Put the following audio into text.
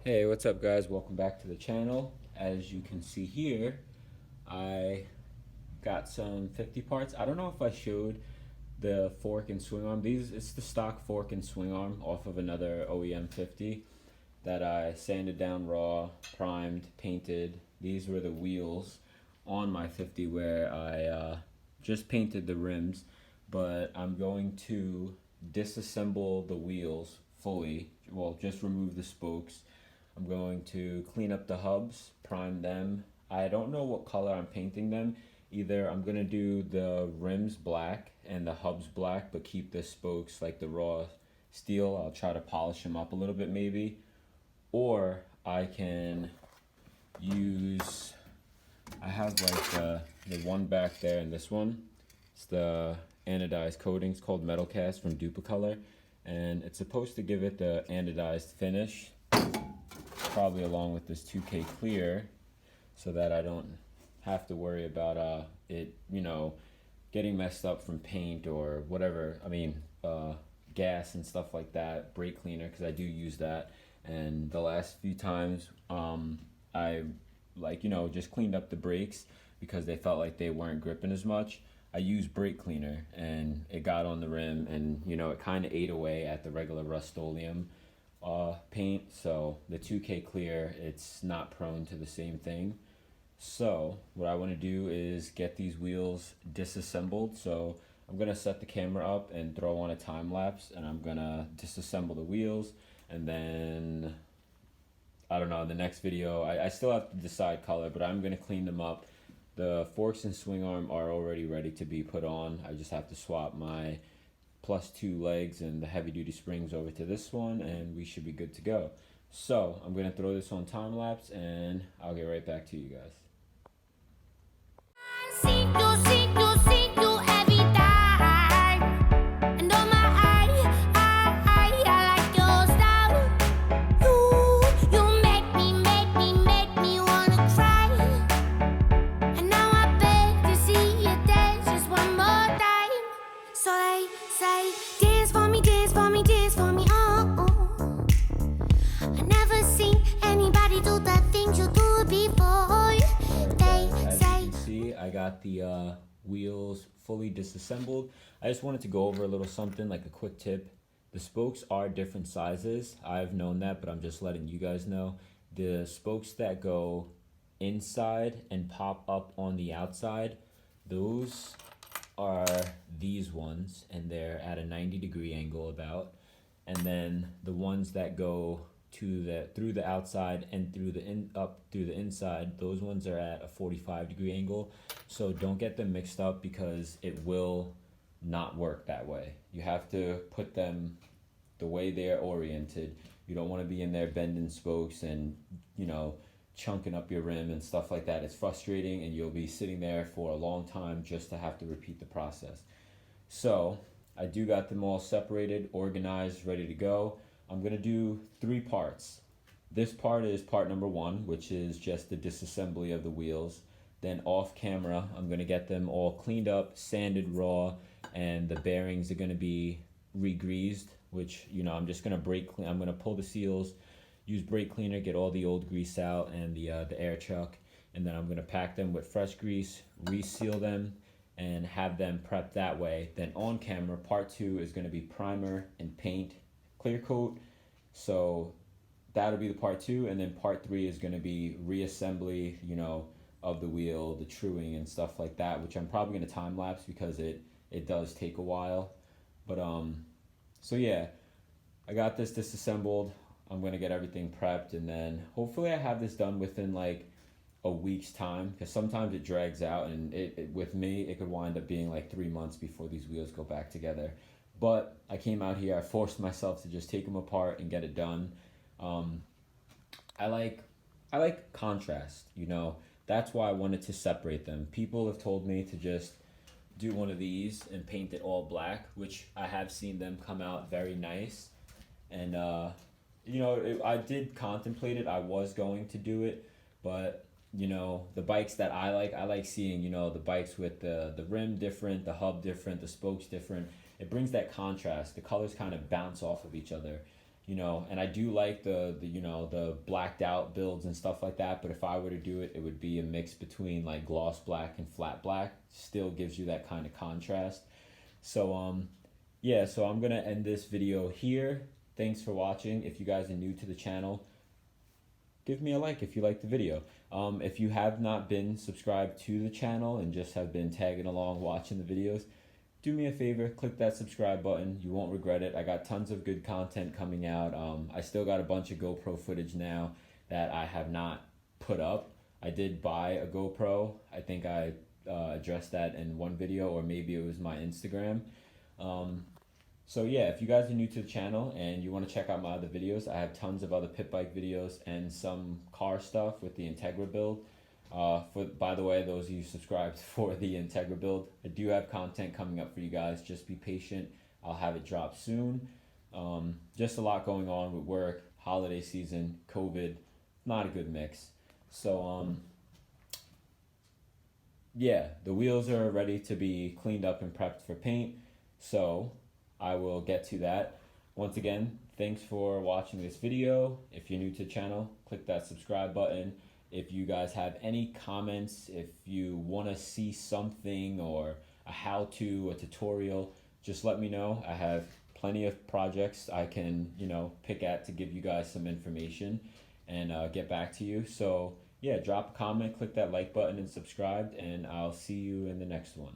Hey, what's up guys? Welcome back to the channel. As you can see here, I got some 50 parts. I don't know if I showed the fork and swing arm. It's the stock fork and swing arm off of another OEM 50 that I sanded down raw, primed, painted. These were the wheels on my 50 where I just painted the rims, but I'm going to disassemble the wheels fully. Well, just remove the spokes. I'm going to clean up the hubs, prime them. I don't know what color I'm painting them. Either I'm gonna do the rims black and the hubs black, but keep the spokes like the raw steel. I'll try to polish them up a little bit maybe. Or I can use, I have like the one back there and this one. It's the anodized coating. It's called Metal Cast from Duplicolor. And it's supposed to give it the anodized finish, probably along with this 2K clear, so that I don't have to worry about it, getting messed up from paint or whatever. I mean, gas and stuff like that, brake cleaner, because I do use that. And the last few times, I just cleaned up the brakes because they felt like they weren't gripping as much. I used brake cleaner and it got on the rim, and it kind of ate away at the regular Rust-Oleum paint. So the 2K clear, it's not prone to the same thing. So what I want to do is get these wheels disassembled. So I'm gonna set the camera up and throw on a time lapse, and I'm gonna disassemble the wheels, and then I don't know, the next video I still have to decide color, but I'm gonna clean them up. The forks and swing arm are already ready to be put on. I just have to swap my +2 legs and the heavy duty springs over to this one, and we should be good to go. So I'm gonna throw this on time lapse and I'll get right back to you guys. I got the wheels fully disassembled. I just wanted to go over a little something, like a quick tip. The spokes are different sizes. I've known that, but I'm just letting you guys know. The spokes that go inside and pop up on the outside, those are these ones, and they're at a 90-degree angle about. And then the ones that go through the outside and up through the inside, those ones are at a 45-degree angle. So don't get them mixed up because it will not work that way. You have to put them the way they're oriented. You don't want to be in there bending spokes and chunking up your rim and stuff like that. It's frustrating, and you'll be sitting there for a long time just to have to repeat the process. So I do got them all separated, organized, ready to go. I'm gonna do 3 parts. This part is part number 1, which is just the disassembly of the wheels. Then off camera, I'm gonna get them all cleaned up, sanded raw, and the bearings are gonna be re-greased, which, I'm just gonna I'm gonna pull the seals, use brake cleaner, get all the old grease out and the air chuck, and then I'm gonna pack them with fresh grease, reseal them, and have them prepped that way. Then on camera, part 2 is gonna be primer and paint, clear coat. So that'll be the part 2, and then part 3 is going to be reassembly, of the wheel, the truing and stuff like that, which I'm probably going to time lapse because it does take a while. But so yeah, I got this disassembled. I'm going to get everything prepped, and then hopefully I have this done within like a week's time, because sometimes it drags out, and with me it could wind up being like 3 months before these wheels go back together. But I came out here, I forced myself to just take them apart and get it done. I like contrast, That's why I wanted to separate them. People have told me to just do one of these and paint it all black, which I have seen them come out very nice. And, I did contemplate it. I was going to do it, but, the bikes that I like seeing, the bikes with the rim different, the hub different, the spokes different. It brings that contrast. The colors kind of bounce off of each other. you know, and I do like the you know, the blacked out builds and stuff like that, but if I were to do it, it would be a mix between like gloss black and flat black. Still gives you that kind of contrast. So yeah, so I'm gonna end this video here. Thanks for watching. If you guys are new to the channel, give me a like if you like the video. If you have not been subscribed to the channel and just have been tagging along watching the videos, do me a favor, click that subscribe button. You won't regret it. I got tons of good content coming out. I still got a bunch of GoPro footage now that I have not put up. I did buy a GoPro. I think I addressed that in one video, or maybe it was my Instagram. So yeah, if you guys are new to the channel and you want to check out my other videos, I have tons of other pit bike videos and some car stuff with the Integra build. By the way, those of you subscribed for the Integra build, I do have content coming up for you guys. Just be patient. I'll have it drop soon. Just a lot going on with work, holiday season, COVID, not a good mix. So yeah, the wheels are ready to be cleaned up and prepped for paint. So I will get to that. Once again, thanks for watching this video. If you're new to the channel, click that subscribe button. If you guys have any comments, if you want to see something or a how-to, a tutorial, just let me know. I have plenty of projects I can, you know, pick at to give you guys some information and get back to you. So yeah, drop a comment, click that like button and subscribe, and I'll see you in the next one.